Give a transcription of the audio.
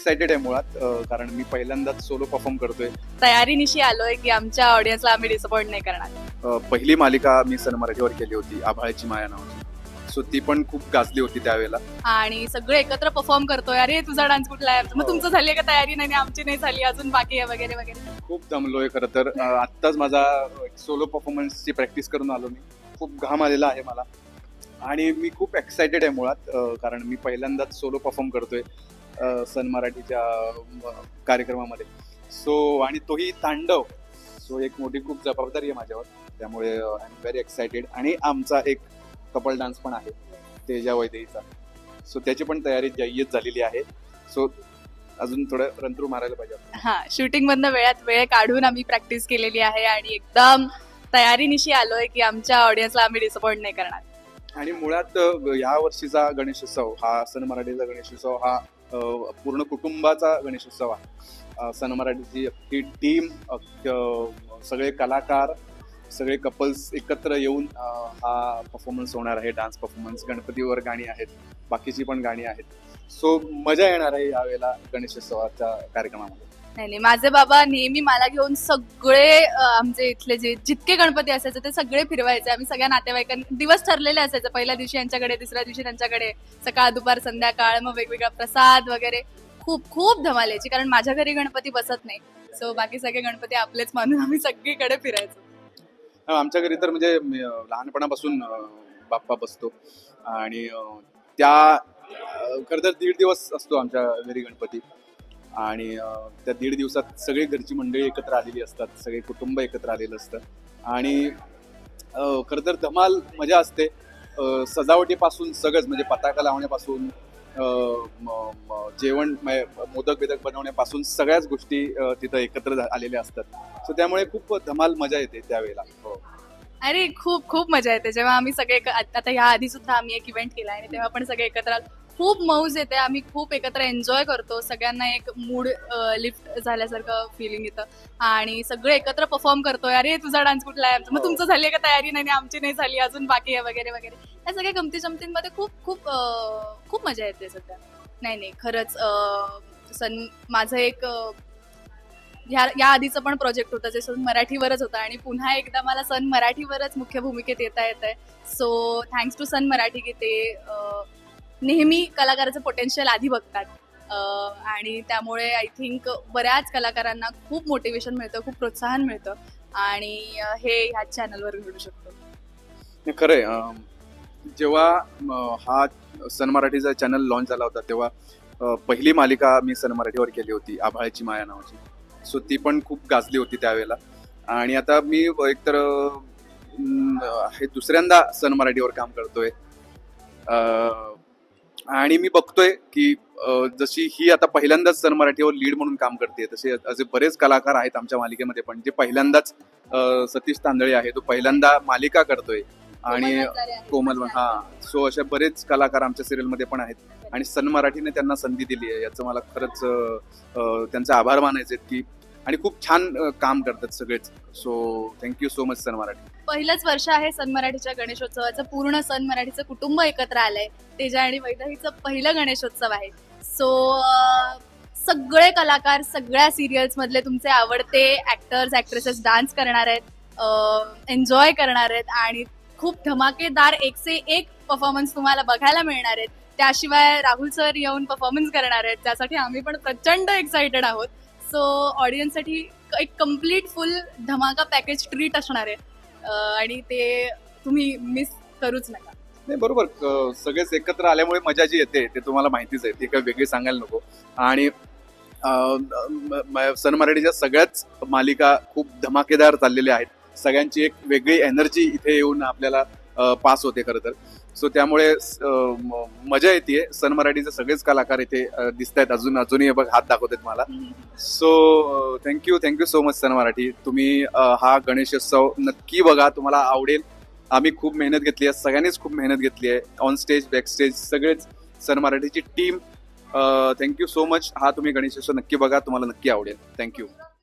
Excited आहे मुळात, कारण मी पहिल्यांदाच सोलो परफॉर्म करतोय. तयारीनिशी आलोय की आमच्या ऑडियन्सला आम्ही डिसअपॉइंट नाही करणार. पहिली मालिका मी सन मराठीवर केली होती, आभाळाची माया नावाची. सो ती पण खूप गाजली होती त्यावेळेला. आणि सगळे एकत्र परफॉर्म करतोय. अरे तुझा डान्स कुठला आहे, मग तुमचं झाली का तयारी? नाही आमची नाही झाली, अजून बाकी आहे वगैरे वगैरे. खूप दमलोय खरं तर. आत्ताच माझा सोलो परफॉर्मन्सची प्रॅक्टिस करून आलो मी. खूप घाम आलेला आहे मला आणि मी खूप एक्सायटेड आहे मुळात, कारण मी पहिल्यांदाच सोलो परफॉर्म करतोय सन मराठीच्या कार्यक्रमामध्ये. सो आणि तोही तांडव. सो एक मोठी खूप जबाबदारी आहे माझ्यावर, त्यामुळे आय एम व्हेरी एक्सायटेड. आणि आमचा एक कपल डान्स पण आहे तेजा वैदेहीचा. सो त्याची पण तयारी जय्यत झालेली आहे. सो अजून थोडं रंतरू मारायला पाहिजे. हा, शूटिंग मधनं वेळ काढून आम्ही प्रॅक्टिस केलेली आहे आणि एकदम तयारीनिशी आलोय की आमच्या ऑडियन्सला आम्ही डिसअपॉइंट नाही करणार. आणि मुळात या वर्षीचा गणेशोत्सव हा सन मराठीचा गणेशोत्सव हा पूर्ण कुटुंबाचा गणेशोत्सव आहे. सन मराठीची अख्खी टीम, सगळे कलाकार, सगळे कपल्स एकत्र येऊन हा परफॉर्मन्स होणार आहे. डान्स परफॉर्मन्स, गणपतीवर गाणी आहेत, बाकीची पण गाणी आहेत. सो मजा येणार आहे यावेळेला गणेशोत्सवाच्या कार्यक्रमामध्ये. नाही, माझे बाबा नेहमी मला घेऊन सगळे आमचे इथले जितके गणपती असायचे ते सगळे फिरवायचे. आम्ही सगळ्या नातेवाईकांनी दिवस ठरलेले असायचे, पहिल्या दिवशी यांच्याकडे, दुसऱ्या दिवशी त्यांच्याकडे, सकाळ दुपार संध्याकाळ, मग वेगवेगळा प्रसाद वगैरे. खूप खूप धमाल यायची, कारण माझ्या घरी गणपती बसत नाही. सो बाकी सगळे गणपती आपलेच मानून आम्ही सगळीकडे फिरायचो. आमच्या घरी तर म्हणजे लहानपणापासून बाप्पा बसतो आणि त्या खरं तर 1.5 दिवस असतो आमच्या घरी गणपती. आणि त्या 1.5 दिवसात सगळी घरची मंडळी एकत्र आलेली असतात, सगळे कुटुंब एकत्र आलेलं असतं आणि खरं तर धमाल मजा असते. सजावटीपासून सगळंच, म्हणजे पताका लावण्यापासून, जेवण मोदक बिदक बनवण्यापासून सगळ्याच गोष्टी तिथं एकत्र आलेल्या असतात. सो त्यामुळे खूप धमाल मजा येते त्यावेळेला. हो, अरे खूप खूप मजा येते जेव्हा आम्ही सगळे, आता ह्या आधी सुद्धा आम्ही एक इव्हेंट केला आणि तेव्हा पण सगळे एकत्र, खूप मौज येते. आम्ही खूप एकत्र एन्जॉय करतो. सगळ्यांना एक मूड लिफ्ट झाल्यासारखं फिलिंग येतं आणि सगळे एकत्र परफॉर्म करतोय. अरे तुझा डान्स कुठला आहे, मग तुमचं झाली का तयारी? नाही आमची नाही झाली, अजून बाकी आहे वगैरे वगैरे. या सगळ्या गमती जमतींमध्ये खूप खूप खूप मजा येते सध्या. नाही खरंच माझं एक या आधीचं पण प्रोजेक्ट होतं जे सन मराठीवरच होतं आणि पुन्हा एकदा मला सन मराठीवरच मुख्य भूमिकेत येता येत आहे. सो थँक्स टू सन मराठी की ते नेहमी कलाकाराचं पोटेन्शियल आधी बघतात आणि त्यामुळे आय थिंक बऱ्याच कलाकारांना खूप मोटिवेशन मिळतं, खूप प्रोत्साहन मिळतं आणि हे ह्याच चॅनलवर घडू शकतं. खरंय. जेव्हा हा सन मराठीचा चॅनल लॉन्च झाला होता तेव्हा पहिली मालिका मी सन मराठीवर केली होती, आभाळाची माया नावाची. सो ती पण खूप गाजली होती त्यावेळेला. आणि आता मी एकतर हे दुसऱ्यांदा सन मराठीवर काम करतोय आणि मी बघतोय की जशी ही आता पहिल्यांदाच सन मराठीवर लीड म्हणून काम करते, तसे असे बरेच कलाकार आहेत आमच्या मालिकेमध्ये पण जे पहिल्यांदाच, सतीश तांदळे आहे तो पहिल्यांदा मालिका करतोय आणि कोमल, हा. सो अशा बरेच कलाकार आमच्या सिरियलमध्ये पण आहेत आणि सन मराठीने त्यांना संधी दिली आहे, याचं मला खरंच त्यांचे आभार मानायचे की, आणि खूप छान काम करतात सगळेच. सो थँक्यू सो मच सन मराठी. पहिलंच वर्ष आहे सन मराठीच्या गणेशोत्सवाचं. पूर्ण सन मराठीचं कुटुंब एकत्र आलंय. तेजा आणि वैदेहीचं पहिलं गणेशोत्सव आहे. सो सगळे कलाकार, सगळ्या सिरियल्स मधले तुमचे आवडते ऍक्टर्स ऍक्ट्रेसेस डान्स करणार आहेत, एन्जॉय करणार आहेत आणि खूप धमाकेदार एकसे एक परफॉर्मन्स तुम्हाला बघायला मिळणार आहेत. त्याशिवाय राहुल सर येऊन परफॉर्मन्स करणार आहेत, त्यासाठी आम्ही पण प्रचंड एक्साइटेड आहोत. सो ऑडियन्ससाठी एक कम्प्लीट फुल धमाका पॅकेज ट्रीट असणार आहे आणि ते तुम्ही मिस करूच नका. नाही बरोबर, सगळेच एकत्र आल्यामुळे मजा जी येते ते तुम्हाला माहितीच आहे, ती काही वेगळी सांगायला नको. आणि सन मराठीच्या सगळ्याच मालिका खूप धमाकेदार चाललेल्या आहेत. सगळ्यांची एक वेगळी एनर्जी इथे येऊन आपल्याला पास होते खरं तर. सो त्यामुळे मजा येते. सन मराठीचे सगळेच कलाकार इथे दिसत आहेत, अजूनही बघ हात दाखवतात मला. सो थँक्यू सो मच सन मराठी. तुम्ही हा गणेशोत्सव नक्की बघा, तुम्हाला आवडेल. आम्ही खूप मेहनत घेतली आहे, सगळ्यांनीच खूप मेहनत घेतली आहे, ऑन स्टेज बॅक स्टेज सगळेच, सन मराठीची टीम. Thank you so much. हा तुम्ही गणेशोत्सव नक्की बघा, तुम्हाला नक्की आवडेल. थँक्यू.